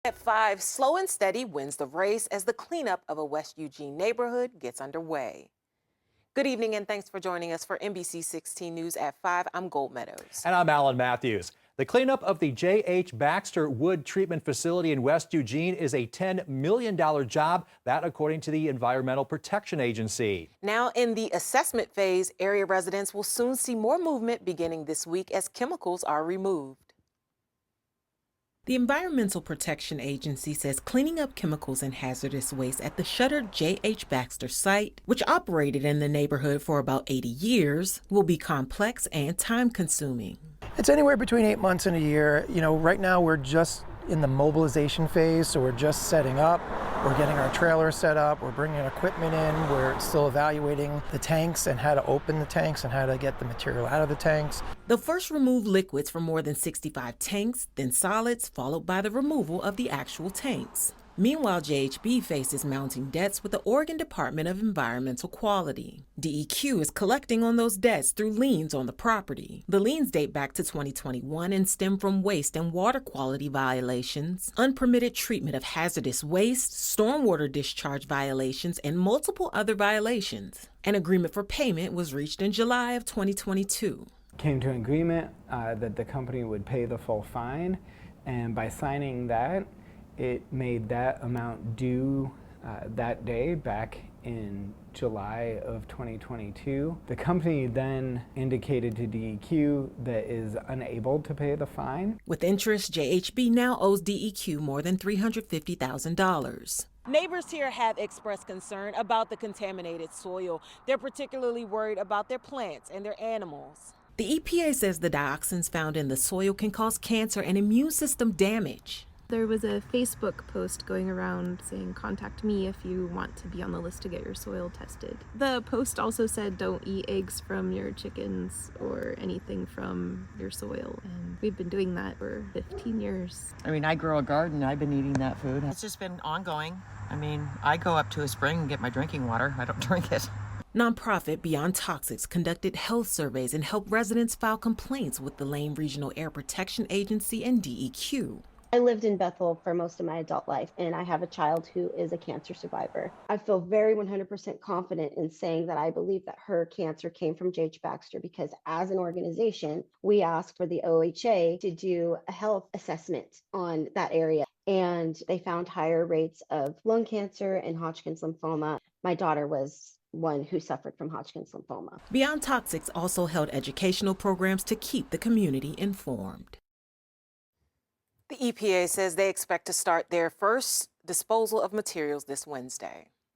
At 5, slow and steady wins the race as the cleanup of a West Eugene neighborhood gets underway. Good evening and thanks for joining us for NBC 16 News at 5. I'm Gold Meadows. And I'm Alan Matthews. The cleanup of the J.H. Baxter Wood Treatment Facility in West Eugene is a $10 million job, that according to the Environmental Protection Agency. Now in the assessment phase, area residents will soon see more movement beginning this week as chemicals are removed. The Environmental Protection Agency says cleaning up chemicals and hazardous waste at the shuttered J.H. Baxter site, which operated in the neighborhood for about 80 years, will be complex and time-consuming. It's anywhere between 8 months and a year. Right now we're just in the mobilization phase, so we're just setting up. We're getting our trailer set up. We're bringing equipment in. We're still evaluating the tanks and how to open the tanks and how to get the material out of the tanks. They'll first remove liquids from more than 65 tanks, then solids, followed by the removal of the actual tanks. Meanwhile, JHB faces mounting debts with the Oregon Department of Environmental Quality. DEQ is collecting on those debts through liens on the property. The liens date back to 2021 and stem from waste and water quality violations, unpermitted treatment of hazardous waste, stormwater discharge violations, and multiple other violations. An agreement for payment was reached in July of 2022. Came to an agreement that the company would pay the full fine, and by signing that, it made that amount due that day back in July of 2022. The company then indicated to DEQ that is unable to pay the fine. With interest, JHB now owes DEQ more than $350,000. Neighbors here have expressed concern about the contaminated soil. They're particularly worried about their plants and their animals. The EPA says the dioxins found in the soil can cause cancer and immune system damage. There was a Facebook post going around saying, contact me if you want to be on the list to get your soil tested. The post also said, don't eat eggs from your chickens or anything from your soil. And we've been doing that for 15 years. I grow a garden. I've been eating that food. It's just been ongoing. I go up to a spring and get my drinking water. I don't drink it. Nonprofit Beyond Toxics conducted health surveys and helped residents file complaints with the Lane Regional Air Protection Agency and DEQ. I lived in Bethel for most of my adult life, and I have a child who is a cancer survivor. I feel very 100% confident in saying that I believe that her cancer came from J.H. Baxter because as an organization, we asked for the OHA to do a health assessment on that area, and they found higher rates of lung cancer and Hodgkin's lymphoma. My daughter was one who suffered from Hodgkin's lymphoma. Beyond Toxics also held educational programs to keep the community informed. The EPA says they expect to start their first disposal of materials this Wednesday.